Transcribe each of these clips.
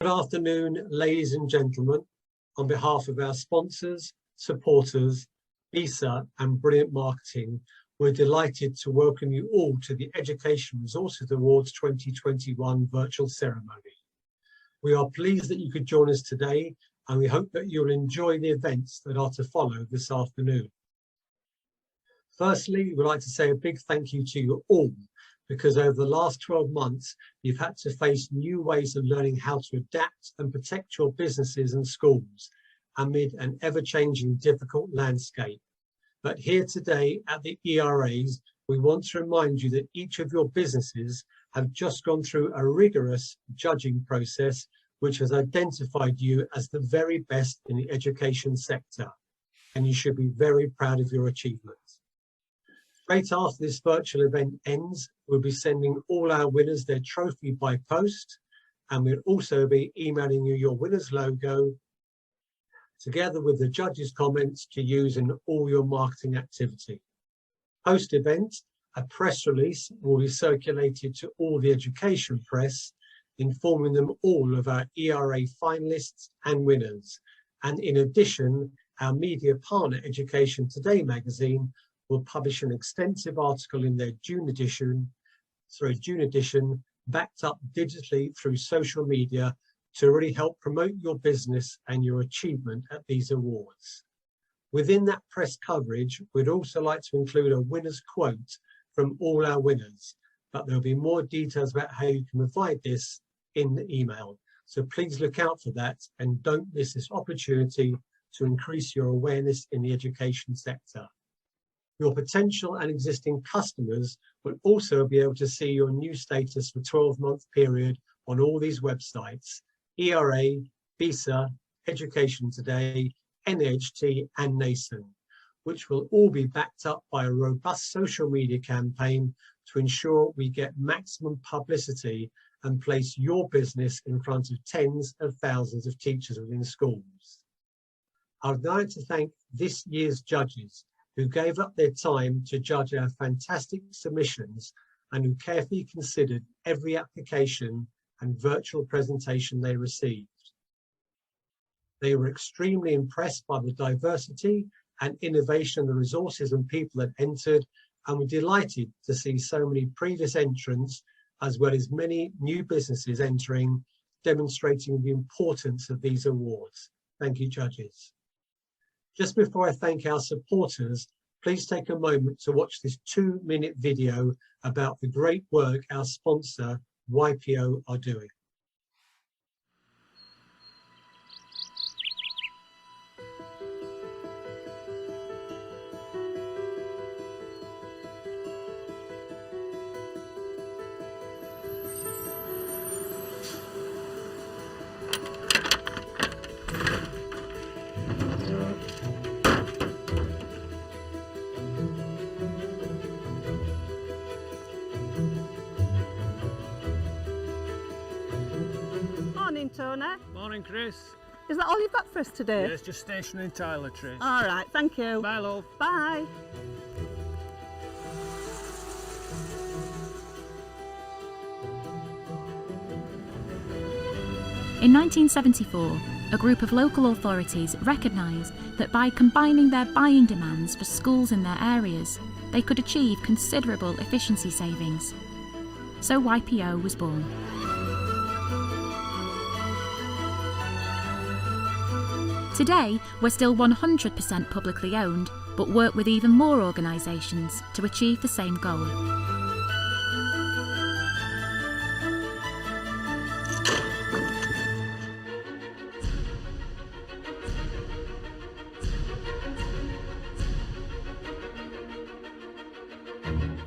Good afternoon, ladies and gentlemen. On behalf of our sponsors, supporters, BISA and Brilliant Marketing, we're delighted to welcome you all to the Education Resources Awards 2021 virtual ceremony. We are pleased that you could join us today, and we hope that you'll enjoy the events that are to follow this afternoon. Firstly, we'd like to say a big thank you to you all, because over the last 12 months, you've had to face new ways of learning how to adapt and protect your businesses and schools amid an ever-changing difficult landscape. But here today at the ERAs, we want to remind you that each of your businesses have just gone through a rigorous judging process, which has identified you as the very best in the education sector, and you should be very proud of your achievements. Straight after this virtual event ends, we'll be sending all our winners their trophy by post, and we'll also be emailing you your winner's logo, together with the judges' comments to use in all your marketing activity. Post-event, a press release will be circulated to all the education press, informing them all of our ERA finalists and winners. And in addition, our media partner Education Today magazine will publish an extensive article in their June edition, backed up digitally through social media to really help promote your business and your achievement at these awards. Within that press coverage, we'd also like to include a winner's quote from all our winners, but there'll be more details about how you can provide this in the email. So please look out for that and don't miss this opportunity to increase your awareness in the education sector. Your potential and existing customers will also be able to see your new status for 12-month period on all these websites: ERA, BISA, Education Today, NHT and NASON, which will all be backed up by a robust social media campaign to ensure we get maximum publicity and place your business in front of tens of thousands of teachers within schools. I would like to thank this year's judges who gave up their time to judge our fantastic submissions and who carefully considered every application and virtual presentation they received. They were extremely impressed by the diversity and innovation of the resources and people that entered, and were delighted to see so many previous entrants as well as many new businesses entering, demonstrating the importance of these awards. Thank you, judges. Just before I thank our supporters, please take a moment to watch this 2-minute video about the great work our sponsor, YPO, are doing. Morning, Tony. Morning, Chris. Is that all you've got for us today? Yeah, it's just stationery Tyler, Trish. All right, thank you. Bye, love. Bye. In 1974, a group of local authorities recognised that by combining their buying demands for schools in their areas, they could achieve considerable efficiency savings. So YPO was born. Today, we're still 100% publicly owned, but work with even more organisations to achieve the same goal.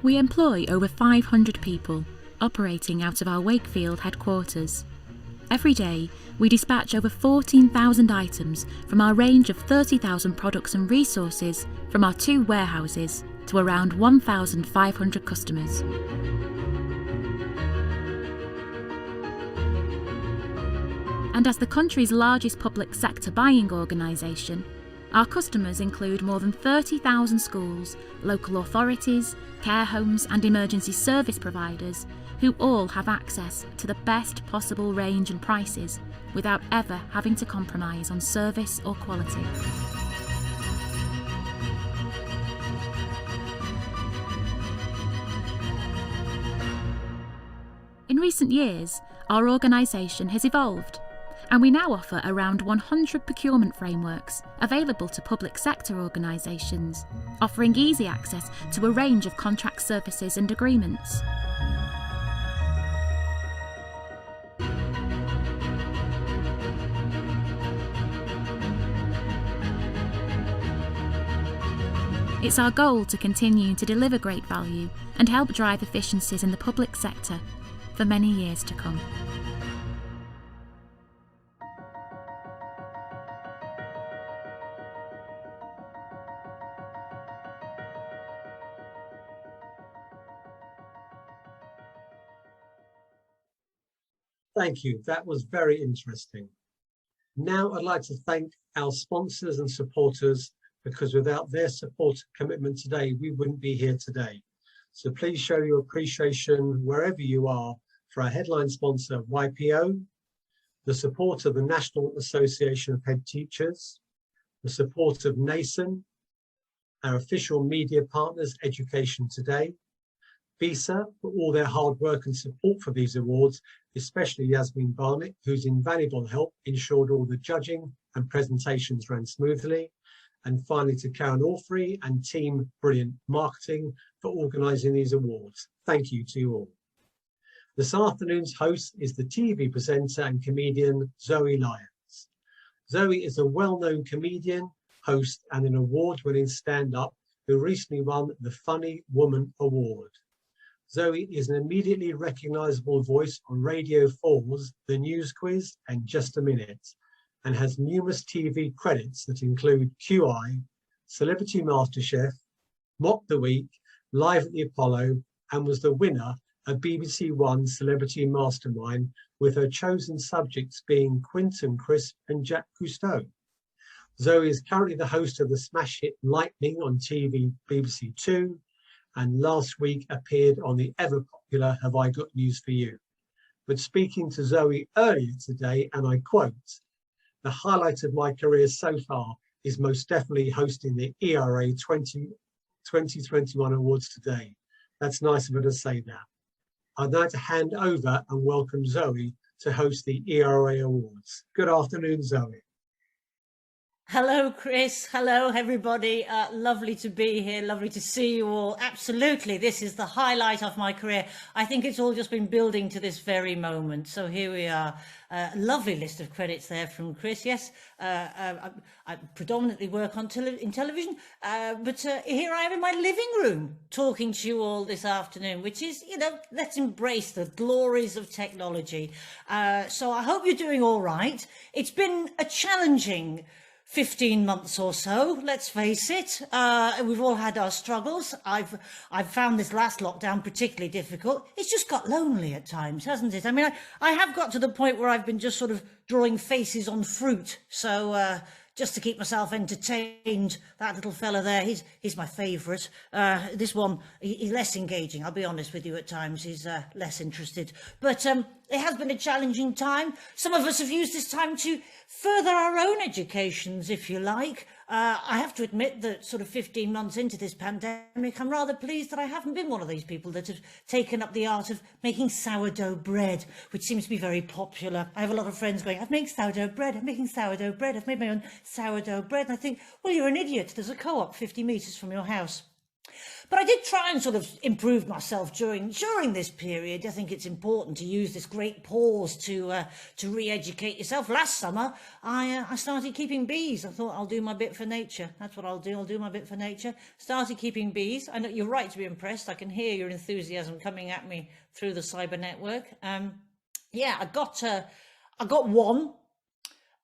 We employ over 500 people, operating out of our Wakefield headquarters. Every day, we dispatch over 14,000 items from our range of 30,000 products and resources from our 2 warehouses to around 1,500 customers. And as the country's largest public sector buying organisation, our customers include more than 30,000 schools, local authorities, care homes and emergency service providers who all have access to the best possible range and prices without ever having to compromise on service or quality. In recent years, our organisation has evolved, and we now offer around 100 procurement frameworks available to public sector organisations, offering easy access to a range of contract services and agreements. It's our goal to continue to deliver great value and help drive efficiencies in the public sector for many years to come. Thank you. That was very interesting. Now I'd like to thank our sponsors and supporters, because without their support and commitment today, we wouldn't be here today. So please show your appreciation wherever you are for our headline sponsor, YPO, the support of the National Association of Head Teachers, the support of NASON, our official media partners, Education Today, BISA for all their hard work and support for these awards, especially Yasmin Barnett, whose invaluable help ensured all the judging and presentations ran smoothly. And finally to Karen Orfrey and Team Brilliant Marketing for organising these awards. Thank you to you all. This afternoon's host is the TV presenter and comedian Zoe Lyons. Zoe is a well-known comedian, host and an award-winning stand-up who recently won the Funny Woman Award. Zoe is an immediately recognisable voice on Radio 4's The News Quiz and Just a Minute, and has numerous TV credits that include QI, Celebrity MasterChef, Mock the Week, Live at the Apollo, and was the winner of BBC One Celebrity Mastermind, with her chosen subjects being Quentin Crisp and Jacques Cousteau. Zoe is currently the host of the smash hit Lightning on TV BBC Two, and last week appeared on the ever popular Have I Got News for You. But speaking to Zoe earlier today, and I quote, "The highlight of my career so far is most definitely hosting the ERA 2021 Awards today." That's nice of her to say that. I'd like to hand over and welcome Zoe to host the ERA Awards. Good afternoon, Zoe. Hello, Chris. Hello, everybody. Lovely to be here. Lovely to see you all. Absolutely. This is the highlight of my career. I think it's all just been building to this very moment. So here we are. Lovely list of credits there from Chris. Yes, I predominantly work on in television, but here I am in my living room talking to you all this afternoon, which is, you know, let's embrace the glories of technology. So I hope you're doing all right. It's been a challenging 15 months or so, let's face it. We've all had our struggles. I've found this last lockdown particularly difficult. It's just got lonely at times, hasn't it? I mean, I have got to the point where I've been just sort of drawing faces on fruit. So just to keep myself entertained, that little fella there, he's my favourite. This one, he's less engaging, I'll be honest with you at times. He's less interested. But it has been a challenging time. Some of us have used this time to further our own educations, if you like. I have to admit that sort of 15 months into this pandemic, I'm rather pleased that I haven't been one of these people that have taken up the art of making sourdough bread, which seems to be very popular. I have a lot of friends going, I've made sourdough bread, I'm making sourdough bread, I've made my own sourdough bread. And I think, well, you're an idiot. There's a co-op 50 metres from your house. But I did try and sort of improve myself during this period. I think it's important to use this great pause to re-educate yourself. Last summer, I started keeping bees. I thought I'll do my bit for nature. That's what I'll do. I'll do my bit for nature. Started keeping bees. I know you're right to be impressed. I can hear your enthusiasm coming at me through the cyber network. Yeah, I got one.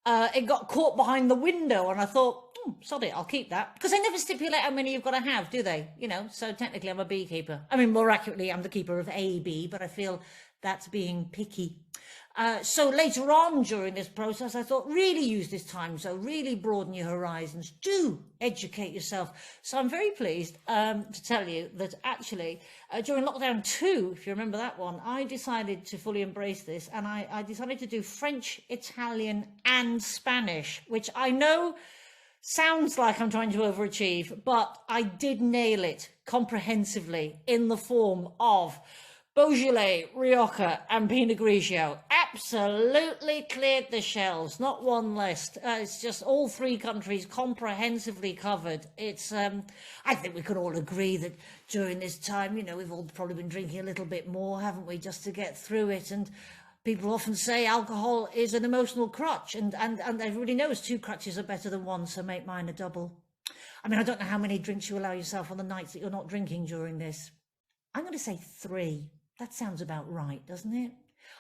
It got caught behind the window, and I thought, sod it, I'll keep that. Because they never stipulate how many you've got to have, do they? You know, so technically I'm a beekeeper. I mean, more accurately, I'm the keeper of a bee, but I feel that's being picky. So later on during this process, I thought, really use this time. So really broaden your horizons. Do educate yourself. So I'm very pleased to tell you that actually during lockdown 2, if you remember that one, I decided to fully embrace this, and I decided to do French, Italian and Spanish, which I know sounds like I'm trying to overachieve, but I did nail it comprehensively in the form of Beaujolais, Rioja and Pinot Grigio. Absolutely cleared the shelves, not one less. It's just all 3 countries comprehensively covered. It's, I think we can all agree that during this time, you know, we've all probably been drinking a little bit more, haven't we, just to get through it. And people often say alcohol is an emotional crutch, and everybody knows 2 crutches are better than 1, so make mine a double. I mean, I don't know how many drinks you allow yourself on the nights that you're not drinking during this. I'm going to say 3. That sounds about right, doesn't it?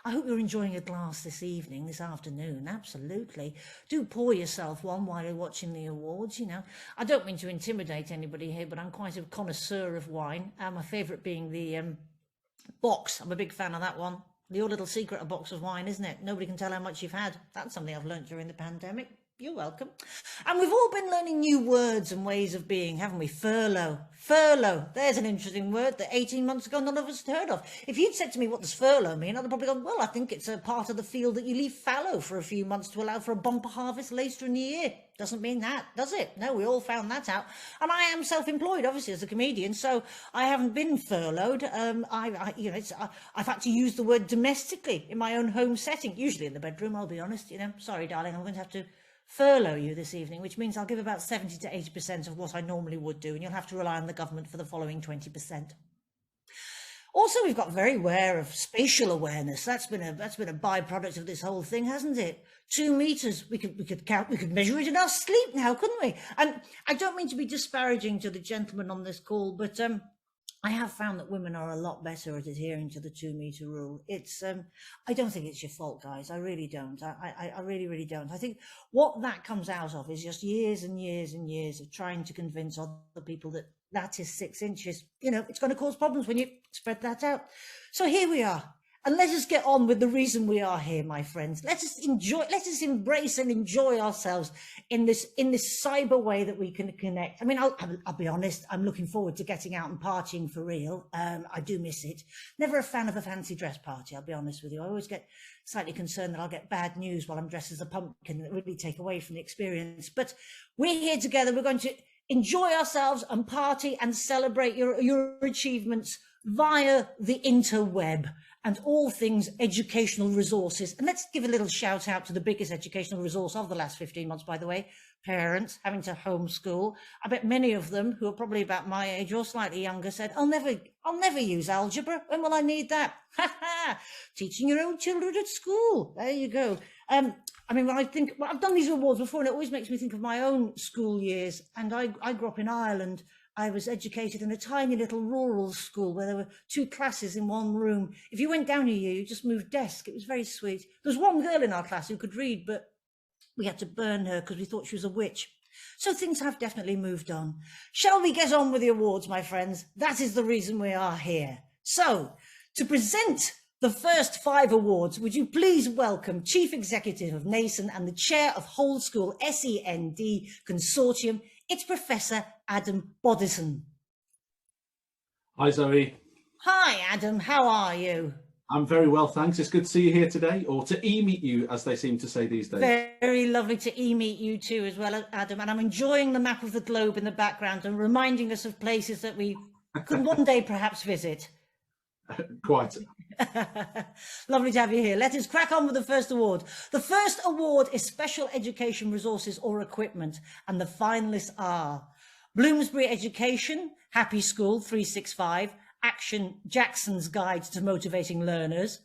I hope you're enjoying a glass this evening, this afternoon, absolutely. Do pour yourself one while you're watching the awards, you know. I don't mean to intimidate anybody here, but I'm quite a connoisseur of wine. My favourite being the box. I'm a big fan of that one. Your little secret, a box of wine, isn't it? Nobody can tell how much you've had. That's something I've learned during the pandemic. You're welcome. And we've all been learning new words and ways of being, haven't we? Furlough. Furlough. There's an interesting word that 18 months ago none of us had heard of. If you'd said to me, what does furlough mean? I'd have probably gone, well, I think it's a part of the field that you leave fallow for a few months to allow for a bumper harvest later in the year. Doesn't mean that, does it? No, we all found that out. And I am self-employed, obviously, as a comedian, so I haven't been furloughed. I've had to use the word domestically in my own home setting, usually in the bedroom, I'll be honest. You know, sorry, darling, I'm going to have to furlough you this evening, which means I'll give about 70 to 80% of what I normally would do, and you'll have to rely on the government for the following 20%. Also, we've got very aware of spatial awareness. That's been a byproduct of this whole thing, hasn't it? 2 meters, we could count, we could measure it in our sleep now, couldn't we? And I don't mean to be disparaging to the gentlemen on this call, but I have found that women are a lot better at adhering to the 2 meter rule. It's, I don't think it's your fault, guys. I really don't. I really, really don't. I think what that comes out of is just years and years and years of trying to convince other people that that is 6 inches. You know, it's going to cause problems when you spread that out. So here we are. And let us get on with the reason we are here, my friends. Let us embrace and enjoy ourselves in this cyber way that we can connect. I mean, I'll be honest, I'm looking forward to getting out and partying for real. I do miss it. Never a fan of a fancy dress party, I'll be honest with you. I always get slightly concerned that I'll get bad news while I'm dressed as a pumpkin that really take away from the experience. But we're here together. We're going to enjoy ourselves and party and celebrate your achievements via the interweb and all things educational resources. And let's give a little shout out to the biggest educational resource of the last 15 months, by the way, parents having to homeschool. I bet many of them who are probably about my age or slightly younger said, I'll never use algebra. When will I need that? Teaching your own children at school. There you go. I mean, when I've done these awards before, and it always makes me think of my own school years. And I grew up in Ireland. I was educated in a tiny little rural school where there were 2 classes in one room. If you went down a year, you just moved desk. It was very sweet. There was one girl in our class who could read, but we had to burn her because we thought she was a witch. So things have definitely moved on. Shall we get on with the awards, my friends? That is the reason we are here. So, to present the first 5 awards, would you please welcome Chief Executive of NASON and the Chair of Whole School SEND Consortium, it's Professor Adam Bodison. Hi, Zoe. Hi, Adam. How are you? I'm very well, thanks. It's good to see you here today, or to e-meet you, as they seem to say these days. Very lovely to e-meet you too as well, Adam. And I'm enjoying the map of the globe in the background and reminding us of places that we could one day perhaps visit. Quite. Lovely to have you here. Let us crack on with the first award. The first award is Special Education Resources or Equipment, and the finalists are Bloomsbury Education, Happy School 365, Action Jackson's Guide to Motivating Learners,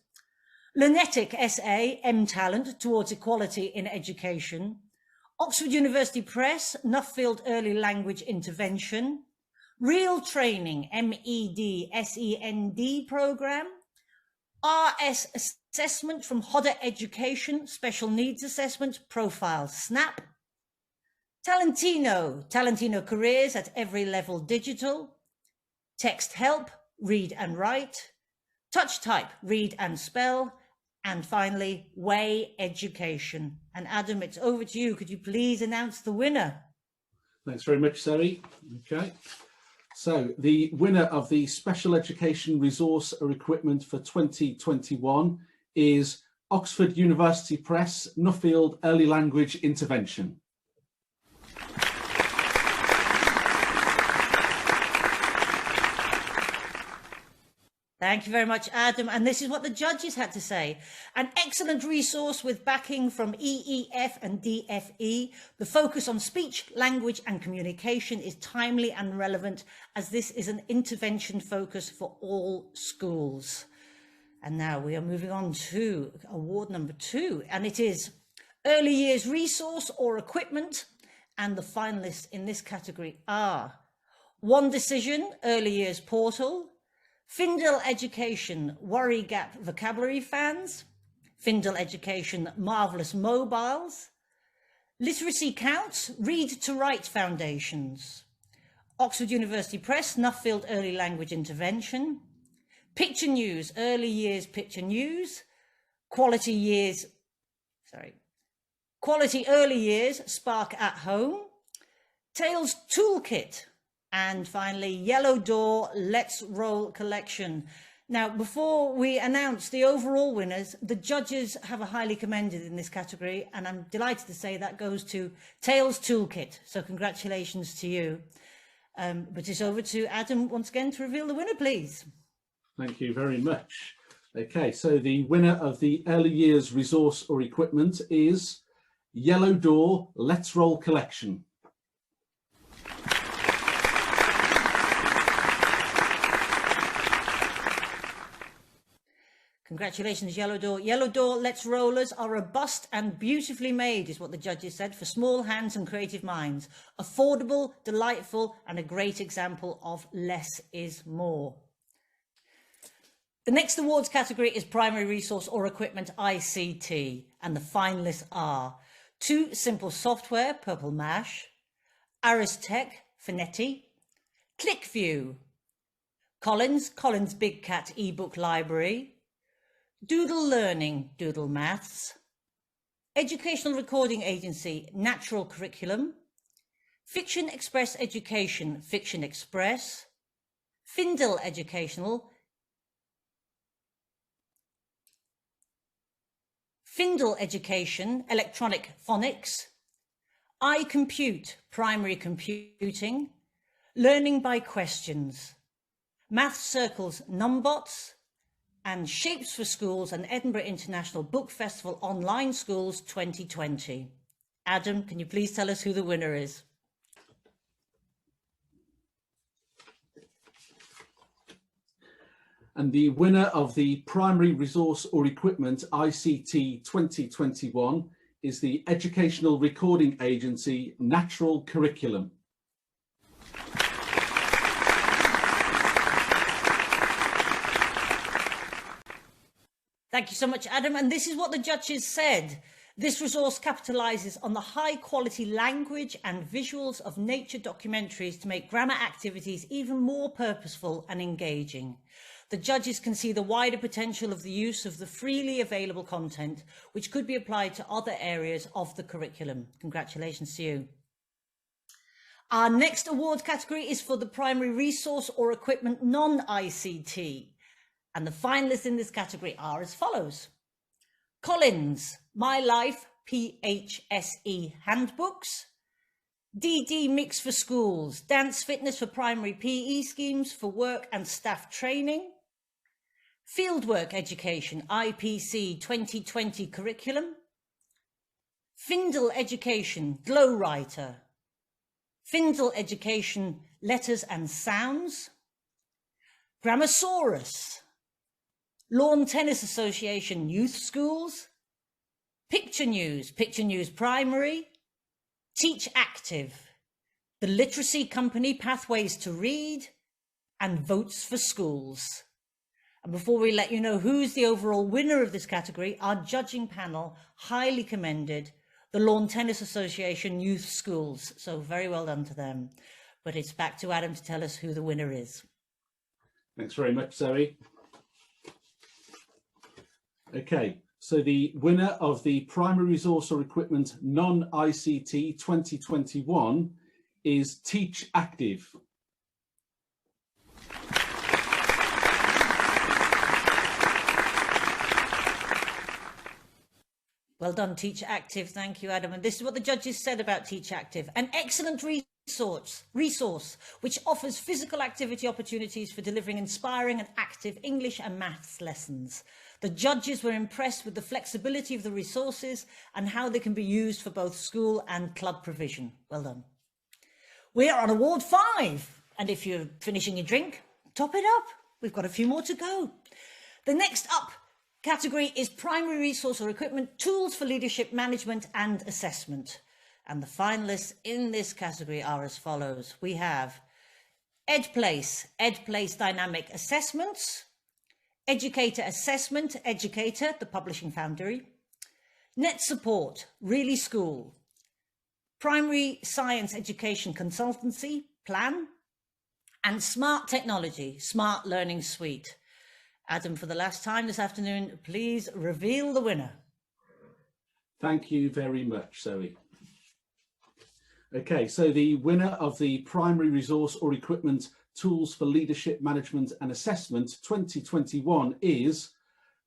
Lunetic SA, M-Talent Towards Equality in Education, Oxford University Press, Nuffield Early Language Intervention, Real Training, MED-SEND Programme, RS Assessment from Hodder Education, Special Needs Assessment, Profile SNAP, Talentino Careers at Every Level Digital, Text Help, Read and Write, Touch Type, Read and Spell, And finally, Way Education. And Adam, it's over to you. Could you please announce the winner? Thanks very much, Sari. Okay. So the winner of the Special Education Resource or Equipment for 2021 is Oxford University Press, Nuffield Early Language Intervention. Thank you very much, Adam. And this is what the judges had to say. An excellent resource with backing from EEF and DFE. The focus on speech, language and communication is timely and relevant, as this is an intervention focus for all schools. And now we are moving on to award number 2, and it is Early Years Resource or Equipment. And the finalists in this category are One Decision, Early Years Portal, Findle Education, Worry Gap Vocabulary Fans, Findle Education, Marvellous Mobiles, Literacy Counts, Read to Write Foundations, Oxford University Press, Nuffield Early Language Intervention, Picture News, Early Years Picture News, Quality Early Years, Spark at Home, Tales Toolkit, and finally, Yellow Door, Let's Roll Collection. Now, before we announce the overall winners, the judges have a highly commended in this category, and I'm delighted to say that goes to Tales Toolkit. So congratulations to you. But it's over to Adam once again to reveal the winner, please. Thank you very much. Okay, so the winner of the Early Years Resource or Equipment is Yellow Door, Let's Roll Collection. Congratulations, Yellow Door. Yellow Door Let's Rollers are robust and beautifully made, is what the judges said, for small hands and creative minds. Affordable, delightful, and a great example of less is more. The next awards category is Primary Resource or Equipment ICT, and the finalists are Two Simple Software, Purple Mash, Aris Tech, Finetti, ClickView, Collins Big Cat eBook Library, Doodle Learning, Doodle Maths, Educational Recording Agency, Natural Curriculum, Fiction Express Education, Fiction Express, Findle Education, Electronic Phonics, iCompute, Primary Computing, Learning by Questions, Math Circles, Numbots, and Shapes for Schools and Edinburgh International Book Festival Online Schools 2020. Adam, can you please tell us who the winner is? And the winner of the Primary Resource or Equipment ICT 2021 is the Educational Recording Agency, Natural Curriculum. Thank you so much, Adam. And this is what the judges said. This resource capitalises on the high quality language and visuals of nature documentaries to make grammar activities even more purposeful and engaging. The judges can see the wider potential of the use of the freely available content, which could be applied to other areas of the curriculum. Congratulations to you. Our next award category is for the Primary Resource or Equipment non-ICT. And the finalists in this category are as follows. Collins, My Life PHSE Handbooks, DD Mix for Schools, Dance Fitness for Primary PE Schemes for Work and Staff Training, Fieldwork Education IPC 2020 Curriculum, Findle Education Glow Writer, Findle Education Letters and Sounds, Grammosaurus, Lawn Tennis Association Youth Schools, Picture News Primary, Teach Active, the Literacy Company Pathways to Read, and Votes for Schools. And before we let you know who's the overall winner of this category, our judging panel highly commended the Lawn Tennis Association Youth Schools. So very well done to them. But it's back to Adam to tell us who the winner is. Thanks very much, Zoe. Okay, So the winner of the Primary Resource or Equipment Non-ICT 2021 is Teach Active. Well done, Teach Active. Thank you, Adam. And this is what the judges said about Teach Active. An excellent resource which offers physical activity opportunities for delivering inspiring and active English and maths lessons. The judges were impressed with the flexibility of the resources and how they can be used for both school and club provision. Well done. We are on Award 5. And if you're finishing your drink, top it up. We've got a few more to go. The next up category is Primary Resource or Equipment, Tools for Leadership Management and Assessment. And the finalists in this category are as follows. We have EdPlace Dynamic Assessments, Educator Assessment, Educator, the Publishing Foundry, Net Support, Really School, Primary Science Education Consultancy, Plan, and Smart Technology, Smart Learning Suite. Adam, for the last time this afternoon, please reveal the winner. Thank you very much, Zoe. Okay, so the winner of the Primary Resource or Equipment Tools for Leadership Management and Assessment 2021 is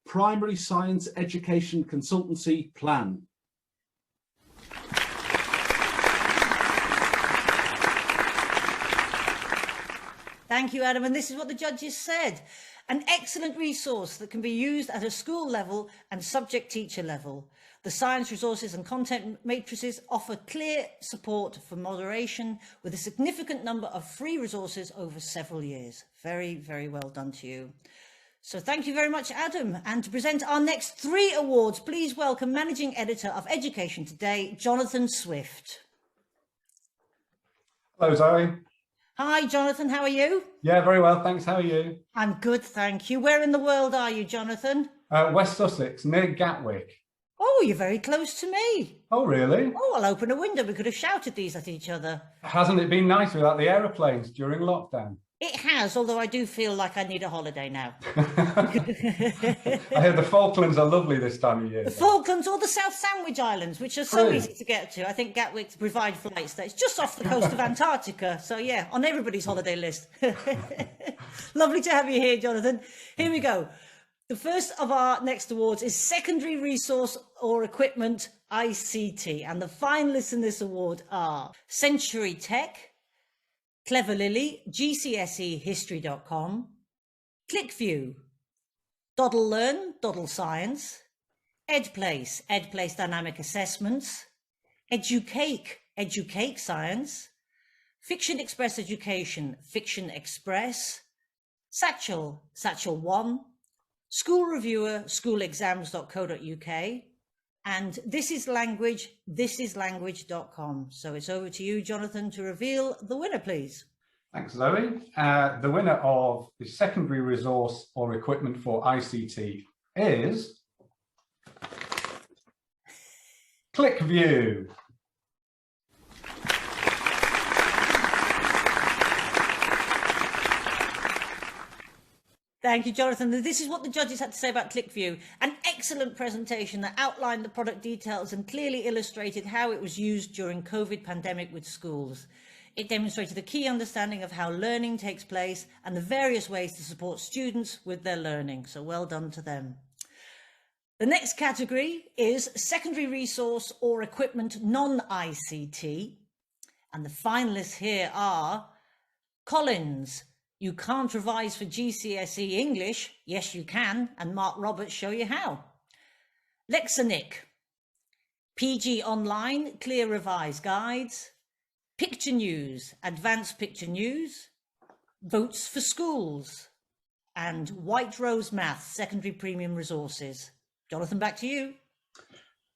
Primary Science Education Consultancy Plan. Thank you, Adam. And this is what the judges said. An excellent resource that can be used at a school level and subject teacher level. The science resources and content matrices offer clear support for moderation with a significant number of free resources over several years. Very, very well done to you. So thank you very much, Adam. And to present our next 3 awards, please welcome Managing Editor of Education Today, Jonathan Swift. Hello, Zoe. Hi, Jonathan. How are you? Yeah, very well, thanks. How are you? I'm good, thank you. Where in the world are you, Jonathan? West Sussex, near Gatwick. Oh, you're very close to me. Oh, really? Oh, I'll open a window. We could have shouted these at each other. Hasn't it been nice without the aeroplanes during lockdown? It has, although I do feel like I need a holiday now. I hear the Falklands are lovely this time of year. The Falklands or the South Sandwich Islands, which are so easy to get to. I think Gatwick provide flights there. It's just off the coast of Antarctica. So yeah, on everybody's holiday list. Lovely to have you here, Jonathan. Here we go. The first of our next awards is Secondary Resource or Equipment ICT. And the finalists in this award are Century Tech, Clever Lily, GCSEhistory.com, ClickView, Doddle Learn, Doddle Science, EdPlace, EdPlace Dynamic Assessments, Educake Science, Fiction Express Education, Fiction Express, Satchel, Satchel One, School Reviewer, schoolexams.co.uk, and This is Language, thisislanguage.com. So it's over to you, Jonathan, to reveal the winner, please. Thanks, Zoe. The winner of the Secondary Resource or Equipment for ICT is ClickView. Thank you, Jonathan. This is what the judges had to say about ClickView. An excellent presentation that outlined the product details and clearly illustrated how it was used during COVID pandemic with schools. It demonstrated a key understanding of how learning takes place and the various ways to support students with their learning. So well done to them. The next category is Secondary Resource or Equipment Non-ICT. And the finalists here are Collins, You Can't Revise for GCSE English. Yes, you can. And Mark Roberts show you how. Lexinic, PG Online, Clear Revise Guides, Picture News, Advanced Picture News, Votes for Schools, and White Rose Math, Secondary Premium Resources. Jonathan, back to you.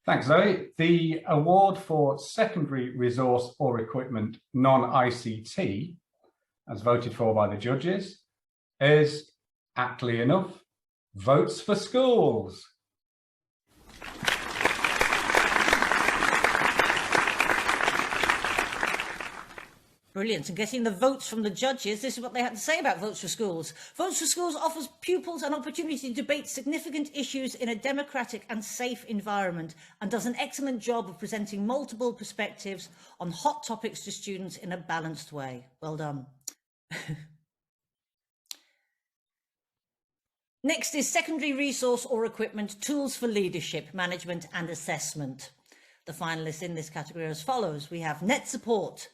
Thanks, Zoe. The award for Secondary Resource or Equipment Non-ICT, as voted for by the judges, is, aptly enough, Votes for Schools. Brilliant. And getting the votes from the judges, this is what they had to say about Votes for Schools. Votes for Schools offers pupils an opportunity to debate significant issues in a democratic and safe environment and does an excellent job of presenting multiple perspectives on hot topics to students in a balanced way. Well done. Next is secondary resource or equipment, tools for leadership, management and assessment. The finalists in this category are as follows. We have Net Support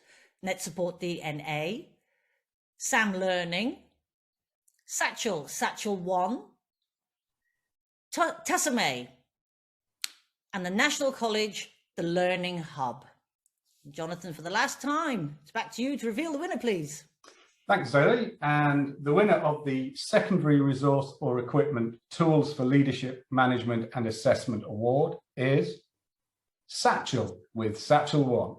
DNA, Sam Learning, Satchel 1, Tassamay, and the National College, the Learning Hub. Jonathan, for the last time, it's back to you to reveal the winner, please. Thanks, Zoe. And the winner of the Secondary Resource or Equipment Tools for Leadership, Management and Assessment Award is Satchel with Satchel 1.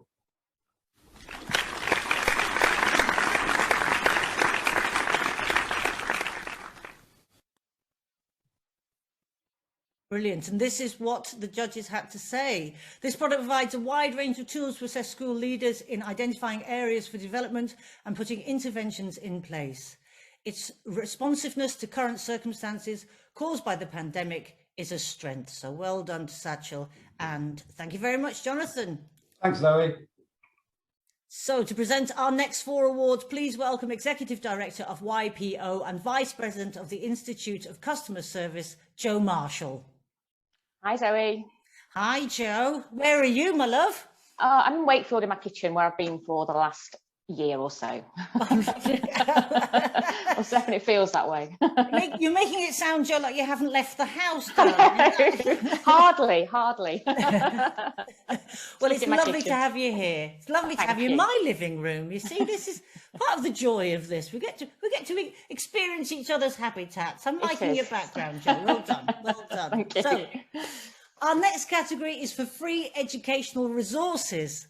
Brilliant. And this is what the judges had to say. This product provides a wide range of tools to assess school leaders in identifying areas for development and putting interventions in place. Its responsiveness to current circumstances caused by the pandemic is a strength. So well done to Satchel. And thank you very much, Jonathan. Thanks, Zoe. So to present our next 4 awards, please welcome Executive Director of YPO and Vice President of the Institute of Customer Service, Joe Marshall. Hi, Zoe. Hi, Joe. Where are you, my love? I'm in Wakefield in my kitchen, where I've been for the last year or so. Well, definitely feels that way. You're making it sound, Joe, like you haven't left the house. Hardly. Well, it's lovely to have you here. It's lovely to have you in my living room. You see, this is part of the joy of this. We get to experience each other's habitats. I'm liking your background, Joe. Well done. Well done. Thank you. So, our next category is for free educational resources.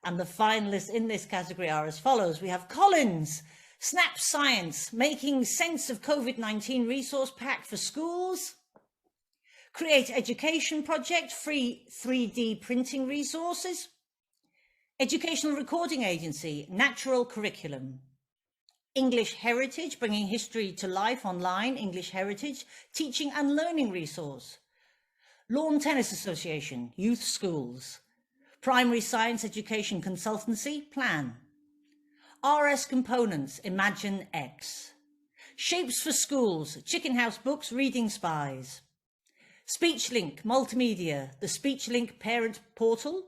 And the finalists in this category are as follows. We have Collins, Snap Science, Making Sense of COVID-19 Resource Pack for Schools. Create Education Project, free 3D printing resources. Educational Recording Agency, Natural Curriculum. English Heritage, bringing history to life online, English Heritage, teaching and learning resource. Lawn Tennis Association, Youth Schools. Primary Science Education Consultancy, Plan. RS Components, Imagine X. Shapes for Schools, Chicken House Books, Reading Spies. SpeechLink Multimedia, the SpeechLink Parent Portal.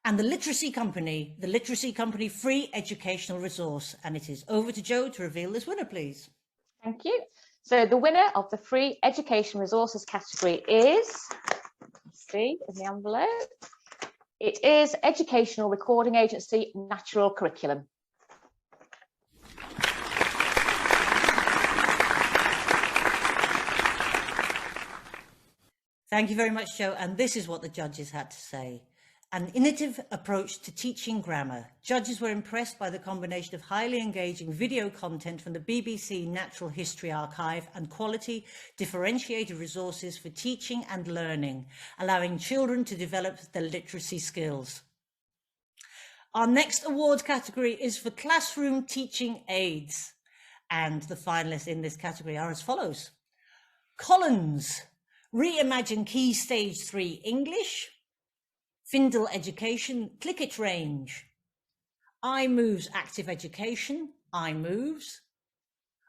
And the Literacy Company Free Educational Resource. And it is over to Joe to reveal this winner, please. Thank you. So the winner of the Free Education Resources category is, let's see in the envelope, it is Educational Recording Agency, Natural Curriculum. Thank you very much, Joe. And this is what the judges had to say. An innovative approach to teaching grammar. Judges were impressed by the combination of highly engaging video content from the BBC Natural History Archive and quality, differentiated resources for teaching and learning, allowing children to develop their literacy skills. Our next award category is for classroom teaching aids. And the finalists in this category are as follows. Collins, Reimagine Key Stage 3 English. Findle Education, Click It Range. iMoves Active Education, iMoves.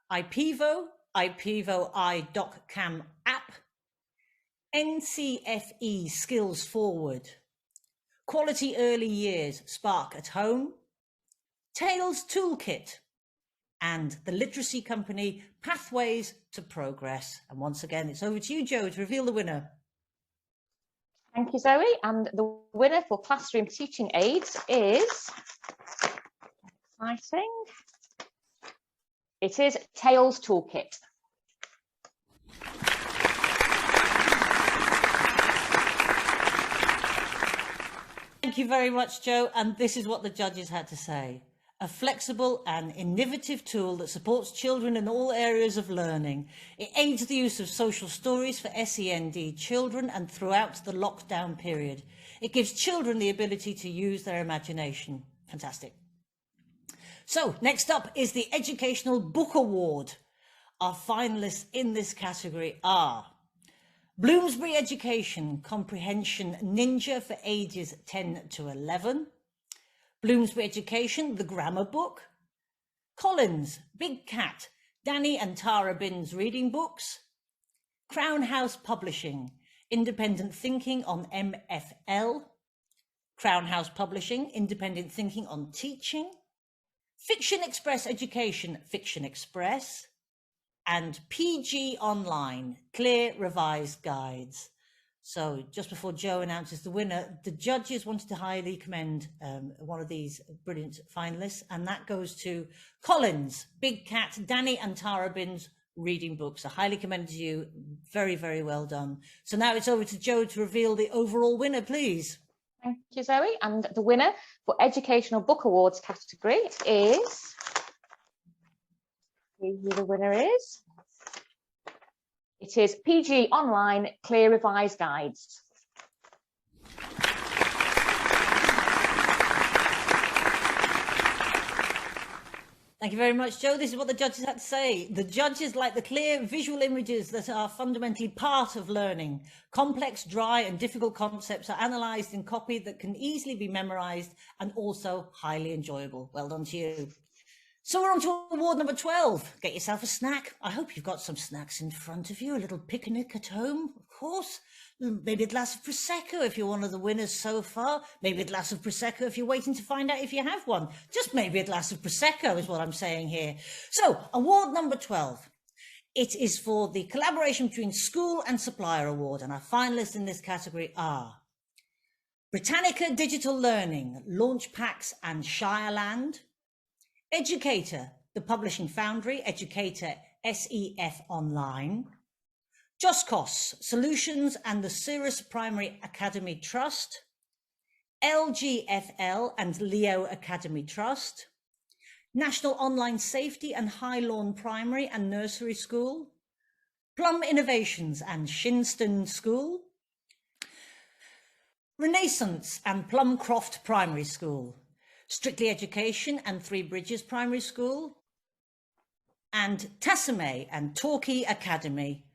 IPEVO iDocCam app. NCFE Skills Forward. Quality Early Years, Spark at Home. Tails Toolkit. And the literacy company, Pathways to Progress. And once again, it's over to you, Joe, to reveal the winner. Thank you, Zoe. And the winner for classroom teaching aids is, exciting, it is Tails Toolkit. Thank you very much, Joe. And this is what the judges had to say. A flexible and innovative tool that supports children in all areas of learning. It aids the use of social stories for SEND children and throughout the lockdown period. It gives children the ability to use their imagination. Fantastic. So next up is the Educational Book Award. Our finalists in this category are Bloomsbury Education Comprehension Ninja for ages 10 to 11, Bloomsbury Education, The Grammar Book, Collins, Big Cat, Danny and Tara Binns Reading Books, Crown House Publishing, Independent Thinking on MFL, Crown House Publishing, Independent Thinking on Teaching, Fiction Express Education, Fiction Express, and PG Online, Clear Revised Guides. So just before Joe announces the winner, the judges wanted to highly commend one of these brilliant finalists, and that goes to Collins, Big Cat, Danny and Tara Binns Reading Books. I highly commend to you. Very, very well done. So now it's over to Joe to reveal the overall winner, please. Thank you, Zoe. And the winner for Educational Book Awards category is, see who the winner is. It is PG Online Clear Revised Guides. Thank you very much, Joe. This is what the judges had to say. The judges like the clear visual images that are fundamentally part of learning. Complex, dry and difficult concepts are analysed in copy that can easily be memorised and also highly enjoyable. Well done to you. So we're on to award number 12. Get yourself a snack. I hope you've got some snacks in front of you. A little picnic at home, of course. Maybe a glass of Prosecco if you're one of the winners so far. Maybe a glass of Prosecco if you're waiting to find out if you have one. Just maybe a glass of Prosecco is what I'm saying here. So award number 12. It is for the collaboration between School and Supplier Award. And our finalists in this category are Britannica Digital Learning, Launch Packs and Shireland. Educator, the Publishing Foundry, Educator SEF Online. JOSCOS, Solutions and the Cirrus Primary Academy Trust. LGFL and Leo Academy Trust. National Online Safety and High Lawn Primary and Nursery School. Plum Innovations and Shinston School. Renaissance and Plumcroft Primary School. Strictly Education and Three Bridges Primary School, and Tassamay and Torquay Academy.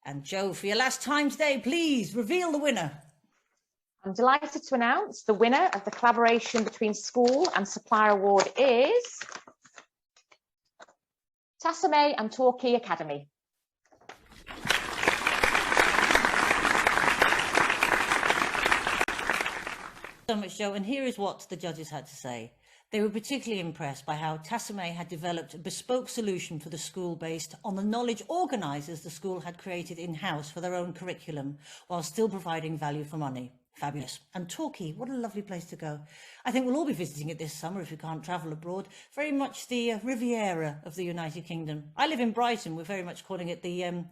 And Joe, for your last time today, please reveal the winner. I'm delighted to announce the winner of the collaboration between School and Supplier Award is Tassamay and Torquay Academy. So much, Joe, and here is what the judges had to say. They were particularly impressed by how Tassamay had developed a bespoke solution for the school based on the knowledge organisers the school had created in-house for their own curriculum, while still providing value for money. Fabulous. And Torquay, what a lovely place to go. I think we'll all be visiting it this summer if we can't travel abroad. Very much the Riviera of the United Kingdom. I live in Brighton. We're very much calling it the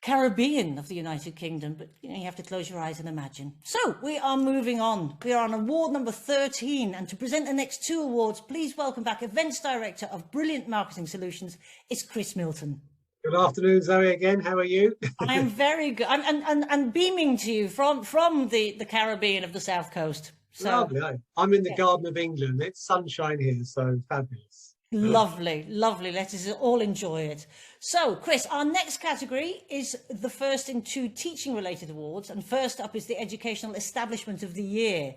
Caribbean of the United Kingdom, but you have to close your eyes and imagine. So we are moving on. We are on award number 13, and to present the next two awards, please welcome back Events Director of Brilliant Marketing Solutions, it's Chris Milton. Good afternoon, Zoe, again. How are you? I am very good. I'm beaming to you from the Caribbean of the South Coast. So, lovely. I'm in the Garden of England. It's sunshine here, so fabulous. Lovely, lovely. Let us all enjoy it. So, Chris, our next category is the first in two teaching-related awards, and first up is the Educational Establishment of the Year.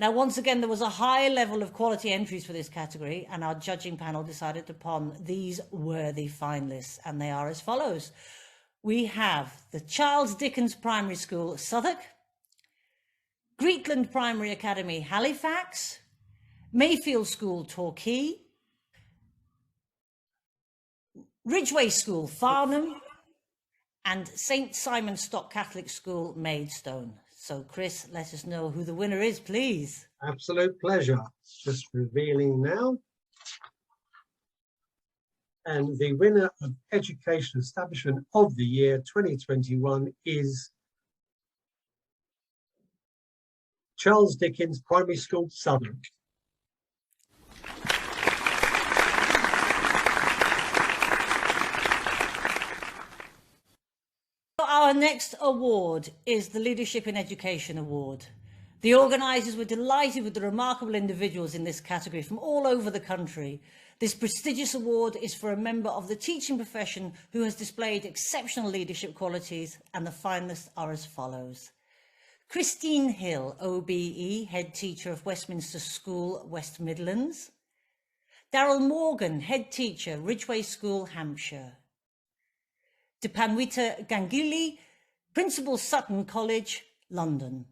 Now, once again, there was a high level of quality entries for this category, and our judging panel decided upon these worthy finalists, and they are as follows. We have the Charles Dickens Primary School, Southwark, Greetland Primary Academy, Halifax, Mayfield School, Torquay, Ridgeway School, Farnham, and St Simon Stock Catholic School, Maidstone. So, Chris, let us know who the winner is, please. Absolute pleasure. Just revealing now. And the winner of Education Establishment of the Year 2021 is Charles Dickens Primary School, Southwark. Our next award is the Leadership in Education Award. The organisers were delighted with the remarkable individuals in this category from all over the country. This prestigious award is for a member of the teaching profession who has displayed exceptional leadership qualities, and the finalists are as follows. Christine Hill, OBE, Head Teacher of Westminster School, West Midlands. Daryl Morgan, Head Teacher, Ridgeway School, Hampshire. Dipanwita Ganguly, Principal, Sutton College, London.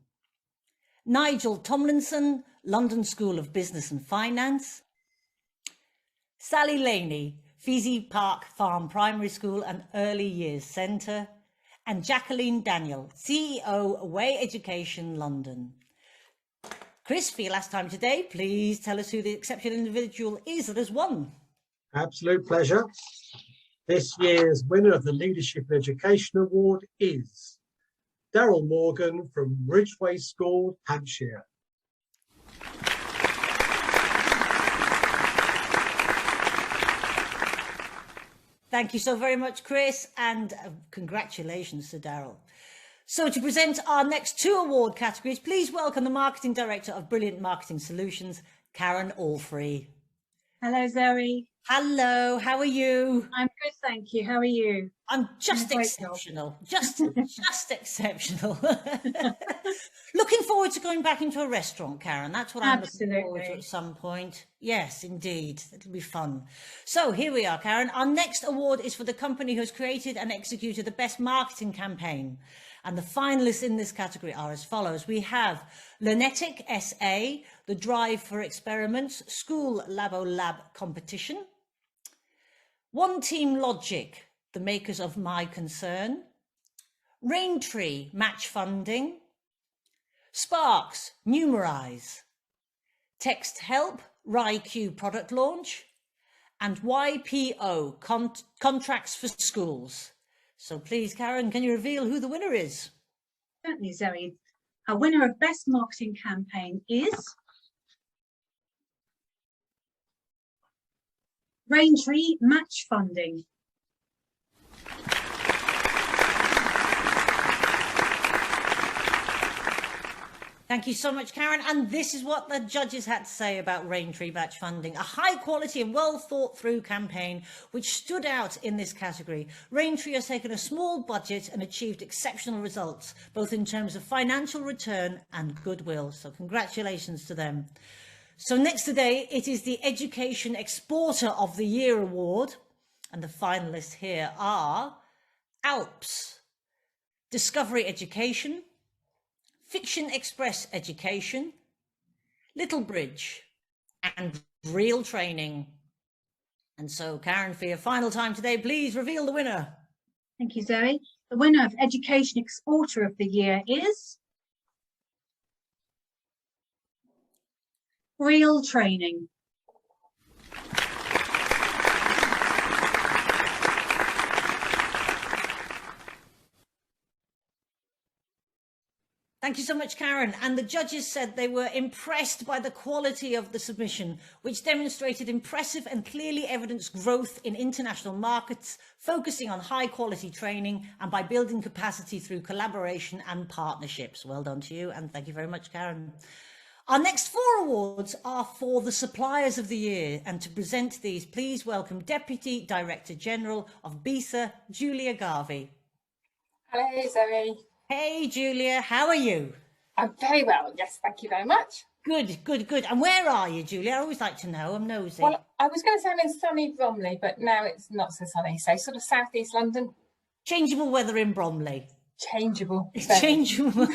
Nigel Tomlinson, London School of Business and Finance. Sally Laney, Feasy Park Farm Primary School and Early Years Centre. And Jacqueline Daniel, CEO, Away Education, London. Chris, for your last time today, please tell us who the exceptional individual is that has won. Absolute pleasure. This year's winner of the Leadership Education Award is Daryl Morgan from Ridgeway School, Hampshire. Thank you so very much, Chris, and congratulations to Daryl. So to present our next two award categories, please welcome the Marketing Director of Brilliant Marketing Solutions, Karen Allfrey. Hello, Zoe. Hello, how are you? I'm good, thank you. How are you? I'm just exceptional, just exceptional. Looking forward to going back into a restaurant, Karen. That's what I'm looking forward to at some point. Yes, indeed. It'll be fun. So here we are, Karen. Our next award is for the company who has created and executed the best marketing campaign. And the finalists in this category are as follows. We have Lunetic SA, the Drive for Experiments School Labo Lab Competition. One Team Logic, the makers of My Concern. Raintree Match Funding. Sparks Numerize. Text Help RIQ Product Launch. And YPO Contracts for Schools. So please, Karen, can you reveal who the winner is? Certainly, Zoe. Our winner of Best Marketing Campaign is Raintree Match Funding. Thank you so much, Karen. And this is what the judges had to say about Raintree Match Funding, a high quality and well thought through campaign which stood out in this category. Raintree has taken a small budget and achieved exceptional results, both in terms of financial return and goodwill. So congratulations to them. So next today, it is the Education Exporter of the Year Award. And the finalists here are Alps, Discovery Education, Fiction Express Education, Little Bridge, and Real Training. And so, Karen, for your final time today, please reveal the winner. Thank you, Zoe. The winner of Education Exporter of the Year is Real Training. Thank you so much, Karen. And the judges said they were impressed by the quality of the submission, which demonstrated impressive and clearly evidenced growth in international markets, focusing on high quality training and by building capacity through collaboration and partnerships. Well done to you. And thank you very much, Karen. Our next four awards are for the Suppliers of the Year. And to present these, please welcome Deputy Director General of BISA, Julia Garvey. Hello, Zoe. Hey, Julia, how are you? I'm very well, yes, thank you very much. Good, good, good. And where are you, Julia? I always like to know, I'm nosy. Well, I was going to say I'm in sunny Bromley, but now it's not so sunny, so sort of southeast London. Changeable weather in Bromley. Changeable. Changeable.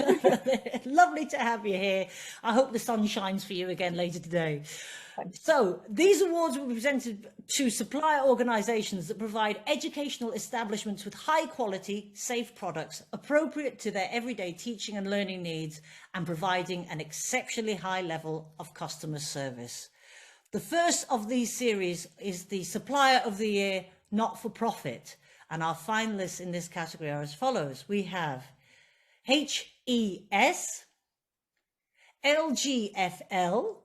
Lovely to have you here. I hope the sun shines for you again later today. So these awards will be presented to supplier organisations that provide educational establishments with high quality, safe products appropriate to their everyday teaching and learning needs and providing an exceptionally high level of customer service. The first of these series is the Supplier of the Year Not-for-Profit, and our finalists in this category are as follows. We have HES, LGFL,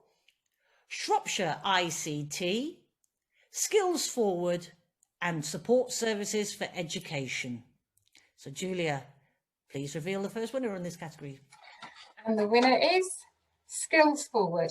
Shropshire ICT, Skills Forward, and Support Services for Education. So, Julia, please reveal the first winner in this category. And the winner is Skills Forward.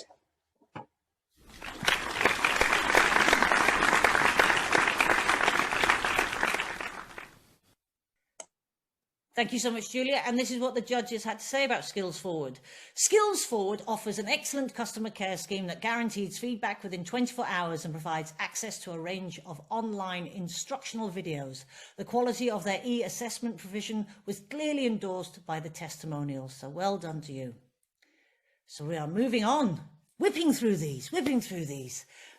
Thank you so much, Julia. And this is what the judges had to say about Skills Forward. Skills Forward offers an excellent customer care scheme that guarantees feedback within 24 hours and provides access to a range of online instructional videos. The quality of their e-assessment provision was clearly endorsed by the testimonials. So well done to you. So we are moving on, whipping through these.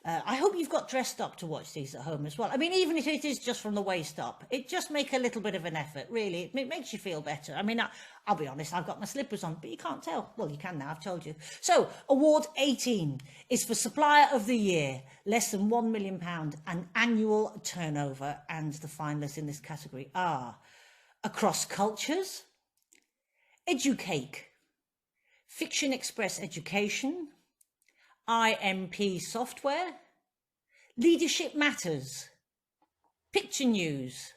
I hope you've got dressed up to watch these at home as well. I mean, even if it is just from the waist up, it just makes a little bit of an effort, really. It makes you feel better. I mean, I'll be honest, I've got my slippers on, but you can't tell. Well, you can now, I've told you. So, Award 18 is for Supplier of the Year, less than £1 million and annual turnover. And the finalists in this category are Across Cultures, Educake, Fiction Express Education, IMP Software, Leadership Matters, Picture News,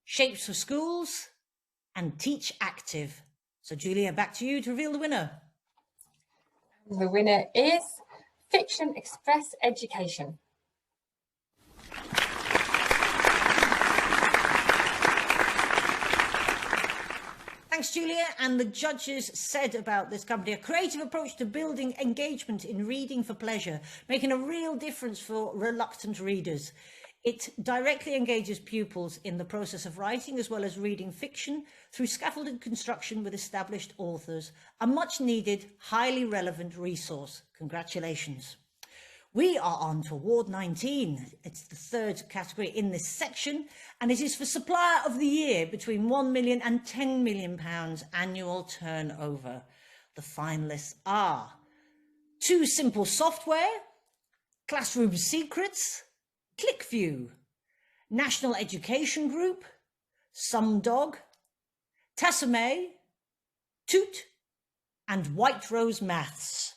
Shapes for Schools, and Teach Active. So Julia, back to you to reveal the winner. The winner is Fiction Express Education. Thanks, Julia. And the judges said about this company, a creative approach to building engagement in reading for pleasure, making a real difference for reluctant readers. It directly engages pupils in the process of writing as well as reading fiction through scaffolded construction with established authors, a much needed, highly relevant resource. Congratulations. We are on to Award 19. It's the third category in this section, and it is for Supplier of the Year between £1 million and £10 million annual turnover. The finalists are Too Simple Software, Classroom Secrets, ClickView, National Education Group, Sumdog, Tassamay, Toot, and White Rose Maths.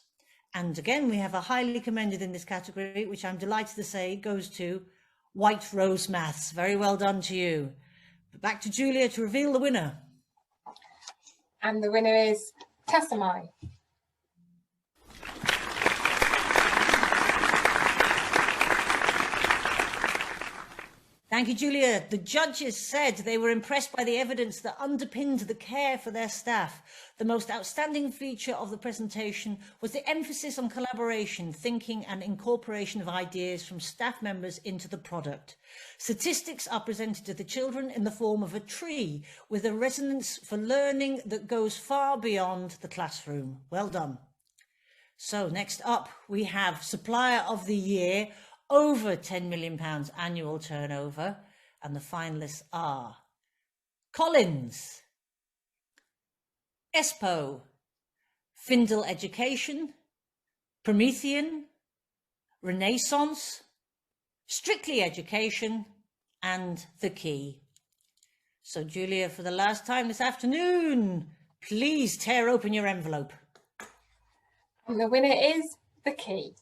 And again, we have a highly commended in this category, which I'm delighted to say goes to White Rose Maths. Very well done to you. But back to Julia to reveal the winner. And the winner is Tassamay. Thank you, Julia. The judges said they were impressed by the evidence that underpinned the care for their staff. The most outstanding feature of the presentation was the emphasis on collaboration, thinking and incorporation of ideas from staff members into the product. Statistics are presented to the children in the form of a tree with a resonance for learning that goes far beyond the classroom. Well done. So next up, we have Supplier of the Year, over £10 million annual turnover, and the finalists are Collins, Espo, Findle Education, Promethean, Renaissance, Strictly Education, and The Key. So Julia, for the last time this afternoon, please tear open your envelope. And the winner is The Key.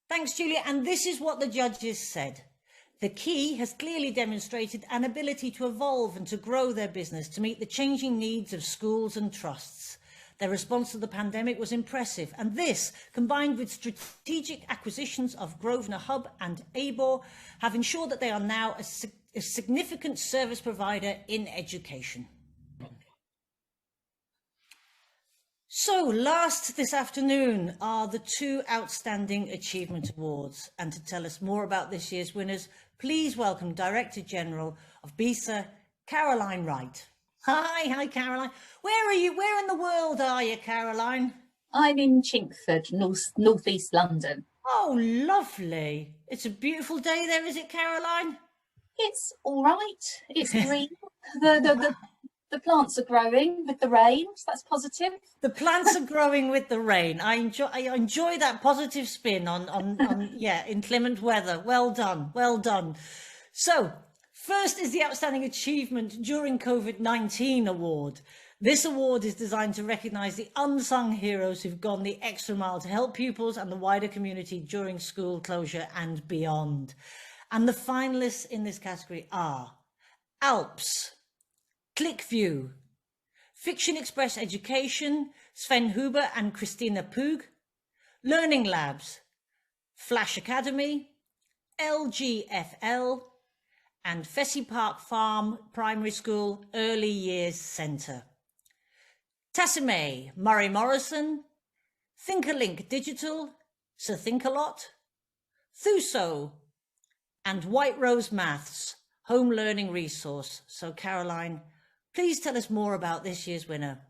Thanks, Julia. And this is what the judges said. The Key has clearly demonstrated an ability to evolve and to grow their business to meet the changing needs of schools and trusts. Their response to the pandemic was impressive, and this, combined with strategic acquisitions of Grosvenor Hub and ABOR, have ensured that they are now a significant service provider in education. So last this afternoon are the two Outstanding Achievement Awards, and to tell us more about this year's winners, please welcome Director General of BESA, Caroline Wright. Hi Caroline. Where are you? Where in the world are you, Caroline? I'm in Chingford, northeast London. Oh, lovely. It's a beautiful day there, is it, Caroline? It's all right. It's green. The plants are growing with the rain, so that's positive. The plants are growing with the rain. I enjoy that positive spin on yeah, inclement weather. Well done, well done. So first is the Outstanding Achievement During COVID-19 Award. This award is designed to recognise the unsung heroes who've gone the extra mile to help pupils and the wider community during school closure and beyond. And the finalists in this category are Alps, ClickView, Fiction Express Education, Sven Huber and Christina Poog, Learning Labs, Flash Academy, LGFL, and Fessy Park Farm Primary School Early Years Centre. Tassime Murray Morrison, Thinkerlink Digital, Sir Think-A-Lot, Thuso, and White Rose Maths, Home Learning Resource. So Caroline, please tell us more about this year's winner.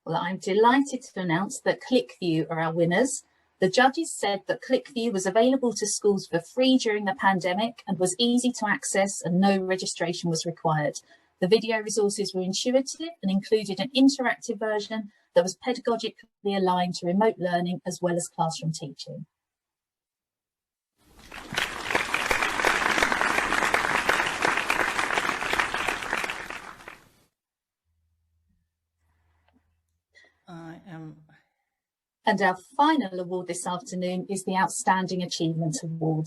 Well, I'm delighted to announce that ClickView are our winners. The judges said that ClickView was available to schools for free during the pandemic and was easy to access and no registration was required. The video resources were intuitive and included an interactive version that was pedagogically aligned to remote learning as well as classroom teaching. And our final award this afternoon is the Outstanding Achievement Award.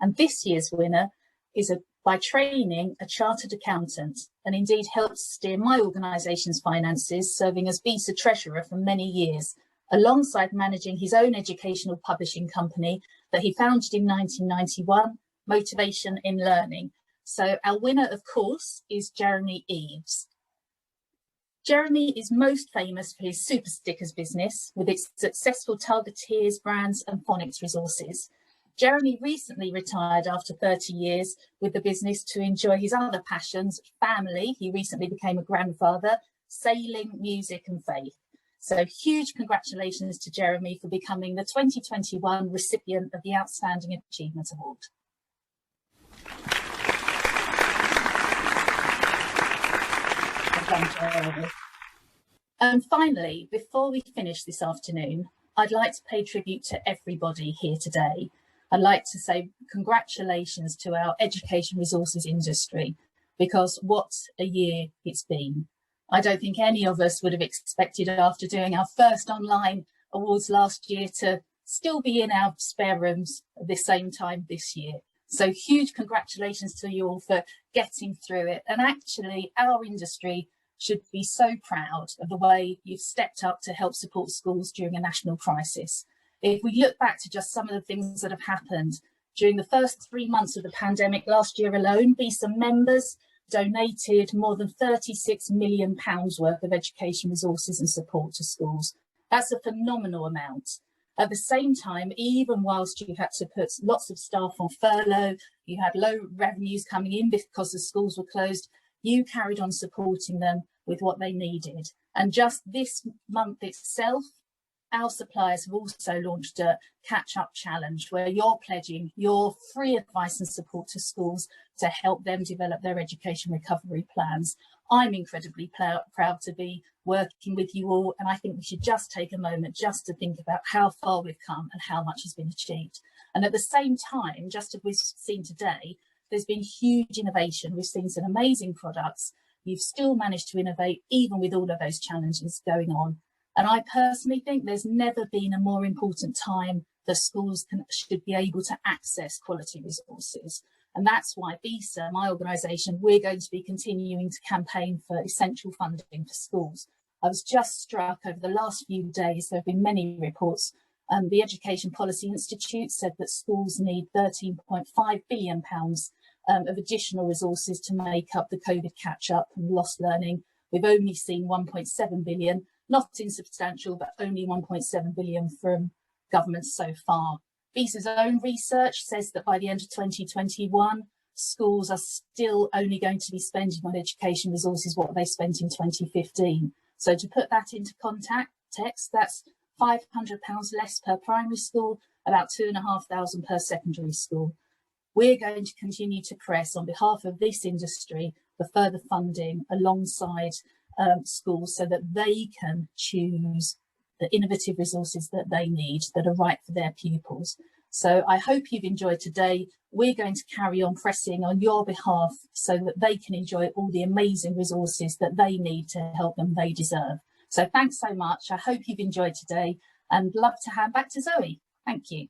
And this year's winner is by training a chartered accountant and indeed helps steer my organisation's finances, serving as BESA treasurer for many years, alongside managing his own educational publishing company that he founded in 1991, Motivation in Learning. So our winner, of course, is Jeremy Eves. Jeremy is most famous for his super stickers business with its successful targeteers, brands and phonics resources. Jeremy recently retired after 30 years with the business to enjoy his other passions, family. He recently became a grandfather, sailing, music and faith. So huge congratulations to Jeremy for becoming the 2021 recipient of the Outstanding Achievement Award. And finally, before we finish this afternoon, I'd like to pay tribute to everybody here today. I'd like to say congratulations to our education resources industry, because what a year it's been. I don't think any of us would have expected after doing our first online awards last year to still be in our spare rooms at the same time this year. So huge congratulations to you all for getting through it. And actually our industry should be so proud of the way you've stepped up to help support schools during a national crisis. If we look back to just some of the things that have happened during the first 3 months of the pandemic last year alone, BESA members donated more than £36 million worth of education resources and support to schools. That's a phenomenal amount. At the same time, even whilst you had to put lots of staff on furlough, you had low revenues coming in because the schools were closed, you carried on supporting them with what they needed. And just this month itself, our suppliers have also launched a catch-up challenge where you're pledging your free advice and support to schools to help them develop their education recovery plans. I'm incredibly proud to be working with you all, and I think we should just take a moment just to think about how far we've come and how much has been achieved. And at the same time, just as we've seen today, there's been huge innovation. We've seen some amazing products. You've still managed to innovate even with all of those challenges going on. And I personally think there's never been a more important time that schools should be able to access quality resources. And that's why BESA, my organisation, we're going to be continuing to campaign for essential funding for schools. I was just struck over the last few days, there have been many reports. The Education Policy Institute said that schools need £13.5 billion of additional resources to make up the COVID catch-up and lost learning. We've only seen 1.7 billion, not insubstantial, but only 1.7 billion from government so far. BESA's own research says that by the end of 2021, schools are still only going to be spending on education resources what they spent in 2015. So to put that into context, that's £500 less per primary school, about £2,500 per secondary school. We're going to continue to press on behalf of this industry for further funding alongside schools so that they can choose the innovative resources that they need that are right for their pupils. So I hope you've enjoyed today. We're going to carry on pressing on your behalf so that they can enjoy all the amazing resources that they need to help them they deserve. So thanks so much. I hope you've enjoyed today and love to hand back to Zoe. Thank you.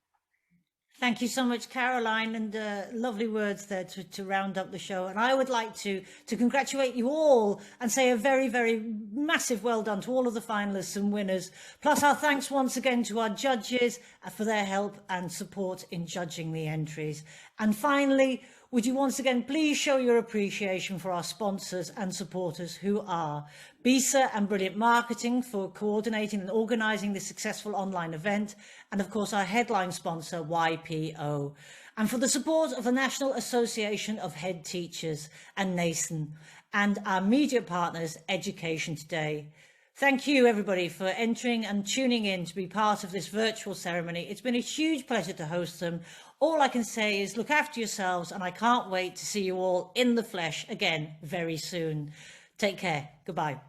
Thank you so much, Caroline, and lovely words there to round up the show. And I would like to congratulate you all and say a very, very massive well done to all of the finalists and winners. Plus our thanks once again to our judges for their help and support in judging the entries. And finally, would you once again please show your appreciation for our sponsors and supporters, who are BISA and Brilliant Marketing for coordinating and organising this successful online event, and of course our headline sponsor YPO, and for the support of the National Association of Head Teachers and NASON, and our media partners Education Today. Thank you everybody for entering and tuning in to be part of this virtual ceremony. It's been a huge pleasure to host them. All I can say is look after yourselves, and I can't wait to see you all in the flesh again very soon. Take care. Goodbye.